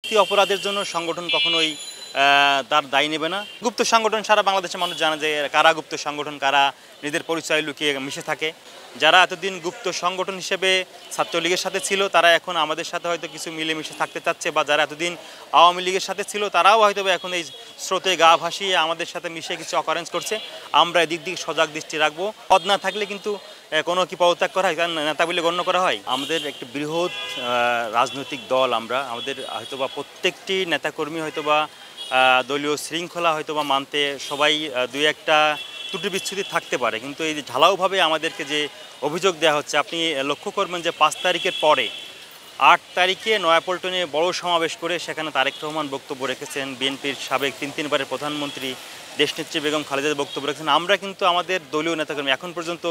অপরাধের জন্য সংগঠন কখনোই তার দায় নেবে না। গুপ্ত সংগঠন সারা বাংলাদেশের মানুষ জানে যে কারা গুপ্ত সংগঠন, কারা নিজেদের পরিচয় লুকিয়ে মিশে থাকে। যারা এতদিন গুপ্ত সংগঠন হিসেবে ছাত্রলীগের সাথে ছিল তারা এখন আমাদের সাথে হয়তো কিছু মিলেমিশে থাকতে চাচ্ছে, বা যারা এতদিন আওয়ামী লীগের সাথে ছিল তারাও হয়তো এখন এই স্রোতে গা ভাসিয়ে আমাদের সাথে মিশে কিছু অকারেন্স করছে। আমরা এদিক দিকে সজাগ দৃষ্টি রাখবো। পদ না থাকলে কিন্তু কোনো কি পদত্যাগ করা হয়, কারণ নেতা বলে গণ্য করা হয়। আমাদের একটি বৃহৎ রাজনৈতিক দল, আমাদের হয়তোবা প্রত্যেকটি নেতাকর্মী হয়তোবা দলীয় শৃঙ্খলা হয়তোবা মানতে সবাই দুই একটা ত্রুটি বিচ্ছুতি থাকতে পারে, কিন্তু এই যে ঢালাওভাবে আমাদেরকে যে অভিযোগ দেওয়া হচ্ছে, আপনি লক্ষ্য করবেন যে 5 তারিখের পরে 8 তারিখে নয়াপল্টনে বড় সমাবেশ করে সেখানে তারেক রহমান বক্তব্য রেখেছেন, বিএনপির সাবেক 3 বারের প্রধানমন্ত্রী দেশনেত্রী বেগম খালেদা বক্তব্য রেখেছেন। আমরা কিন্তু আমাদের দলীয় নেতাকর্মী এখন পর্যন্ত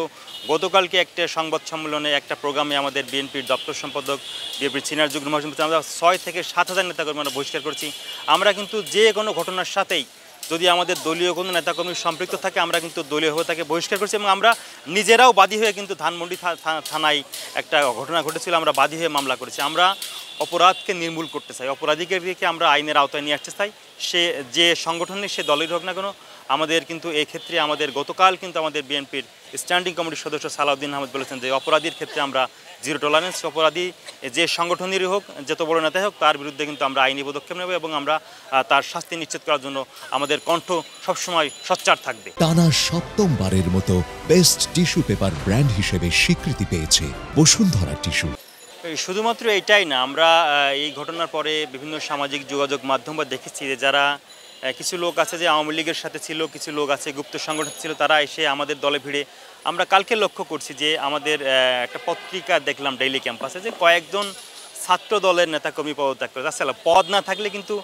গতকালকে একটা সংবাদ সম্মেলনে একটা প্রোগ্রামে আমাদের বিএনপির দপ্তর সম্পাদক, বিএনপির সিনিয়র যুগ্ম মহাসচিব, আমরা 6 থেকে 7,000 নেতাকর্মী আমরা বহিষ্কার করছি। আমরা কিন্তু যে কোনো ঘটনার সাথেই যদি আমাদের দলীয় কোনো নেতাকর্মী সম্পৃক্ত থাকে আমরা কিন্তু দলীয়ভাবে তাকে বহিষ্কার করছি, এবং আমরা নিজেরাও বাদী হয়ে কিন্তু ধানমন্ডি থানায় একটা ঘটনা ঘটেছিল, আমরা বাদী হয়ে মামলা করেছি। আমরা অপরাধকে নির্মূল করতে চাই, অপরাধীকে আমরা আইনের আওতায় নিয়ে আসতে চাই। সে যে সংগঠনে সে দলের হোক না কেন, আমাদের কিন্তু এই ক্ষেত্রে আমাদের গতকাল কিন্তু আমাদের বিএনপির স্ট্যান্ডিং কমিটির সদস্য সালাউদ্দিন আহমেদ বলেছেন যে অপরাধীর ক্ষেত্রে আমরা জিরো টলারেন্স। অপরাধী যে সংগঠনেরই হোক, যত বড় নেতাই হোক, তার বিরুদ্ধে কিন্তু আমরা আইনি পদক্ষেপ নেব, এবং আমরা তার শাস্তি নিশ্চিত করার জন্য আমাদের কণ্ঠ সবসময় সোচ্চার থাকবে। টানা 7মবারের মতো বেস্ট টিস্যু পেপার ব্র্যান্ড হিসেবে স্বীকৃতি পেয়েছে বসুন্ধরা টিস্যু। শুধুমাত্র এইটাই না, আমরা এই ঘটনার পরে বিভিন্ন সামাজিক যোগাযোগ মাধ্যম দেখেছি যে যারা কিছু লোক আছে যে আওয়ামী লীগের সাথে ছিল, কিছু লোক আছে গুপ্ত সংগঠন ছিল, তারা এসে আমাদের দলে ভিড়ে। আমরা কালকে লক্ষ্য করছি যে আমাদের একটা পত্রিকা দেখলাম ডেইলি ক্যাম্পাসে যে কয়েকজন ছাত্র দলের নেতাকর্মী পদত্যাগ করে। আসলে পদ না থাকলে কিন্তু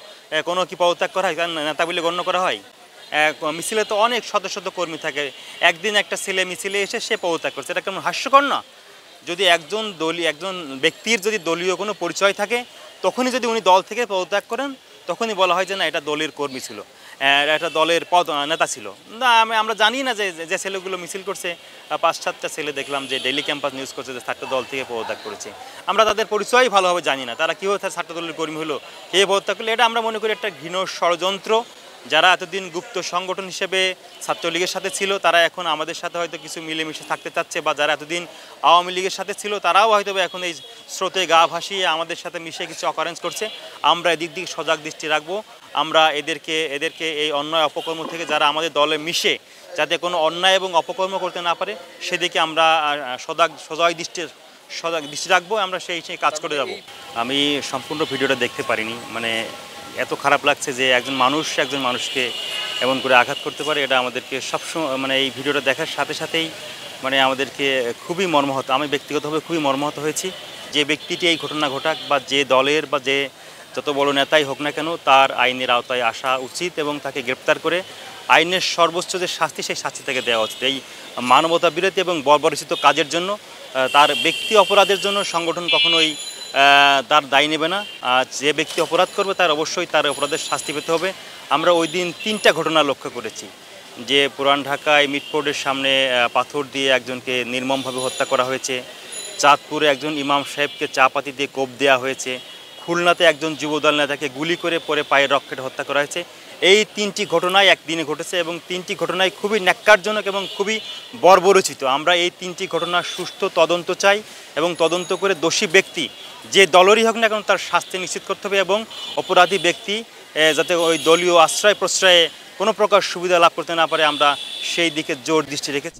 কোনো কি পদত্যাগ করা হয়, কারণ নেতা বলে গণ্য করা হয়। মিছিলে তো অনেক শত শত কর্মী থাকে, একদিন একটা ছেলে মিছিলে এসে সে পদত্যাগ করছে, এটা কেমন হাস্যকর না? যদি একজন ব্যক্তির যদি দলীয় কোনো পরিচয় থাকে, তখনই যদি উনি দল থেকে পদত্যাগ করেন, তখনই বলা হয় যে না, এটা দলের কর্মী ছিল, এটা দলের নেতা ছিল না। আমরা জানি না যে ছেলেগুলো মিছিল করছে, 5-7টা ছেলে দেখলাম যে ডেইলি ক্যাম্পাস নিউজ করছে যে ছাত্র দল থেকে পদত্যাগ করেছে। আমরা তাদের পরিচয় ভালোভাবে জানি না, তারা কীভাবে ছাত্র দলের কর্মী হলো, কে পদত্যাগ করলো। এটা আমরা মনে করি একটা ঘৃণ্য ষড়যন্ত্র। যারা এতদিন গুপ্ত সংগঠন হিসেবে ছাত্রলীগের সাথে ছিল তারা এখন আমাদের সাথে হয়তো কিছু মিলেমিশে থাকতে চাচ্ছে, বা যারা এতদিন আওয়ামী লীগের সাথে ছিল তারাও হয়তো এখন এই স্রোতে গা ভাসিয়ে আমাদের সাথে মিশে কিছু অকারেন্স করছে। আমরা এদিক দিকে সজাগ দৃষ্টি রাখবো। আমরা এদেরকে এই অন্যায় অপকর্ম থেকে যারা আমাদের দলে মিশে যাতে কোনো অন্যায় এবং অপকর্ম করতে না পারে সেদিকে আমরা সজাগ দৃষ্টি রাখবো। আমরা সেই কাজ করে যাব। আমি সম্পূর্ণ ভিডিওটা দেখতে পারিনি, মানে এত খারাপ লাগছে যে একজন মানুষকে এমন করে আঘাত করতে পারে। এটা আমাদেরকে সবসময় মানে এই ভিডিওটা দেখার সাথে সাথেই মানে আমাদেরকে খুবই মর্মাহত, আমি ব্যক্তিগতভাবে খুবই মর্মাহত হয়েছি। যে ব্যক্তিটি এই ঘটনা ঘটাক বা যে দলের বা যে যত বড় নেতাই হোক না কেন, তার আইনের আওতায় আসা উচিত এবং তাকে গ্রেপ্তার করে আইনের সর্বোচ্চ যে শাস্তি সেই শাস্তি থেকে দেওয়া উচিত। এই মানবতা বিরোধী এবং বর্বরচিত কাজের জন্য, তার ব্যক্তি অপরাধের জন্য সংগঠন কখনোই তার দায় নেবে না। যে ব্যক্তি অপরাধ করবে তার অবশ্যই তার অপরাধের শাস্তি পেতে হবে। আমরা ওই দিন 3টা ঘটনা লক্ষ্য করেছি, যে পুরান ঢাকায় মিটফোর্ডের সামনে পাথর দিয়ে একজনকে নির্মমভাবে হত্যা করা হয়েছে, চাঁদপুরে একজন ইমাম সাহেবকে চাপাতি দিয়ে কোপ দেওয়া হয়েছে, খুলনাতে একজন যুবদল নেতাকে গুলি করে পরে পায়ের রক্ষেটে হত্যা করা হয়েছে। এই 3টি ঘটনায় একদিনে ঘটেছে এবং 3টি ঘটনায় খুবই ন্যাক্কারজনক এবং খুবই বর্বরচিত। আমরা এই 3টি ঘটনার সুষ্ঠু তদন্ত চাই এবং তদন্ত করে দোষী ব্যক্তি যে দলেরই হোক না কেন তার শাস্তি নিশ্চিত করতে হবে, এবং অপরাধী ব্যক্তি যাতে ওই দলীয় আশ্রয় প্রশ্রয়ে কোনো প্রকার সুবিধা লাভ করতে না পারে, আমরা সেই দিকে জোর দৃষ্টি রেখেছি।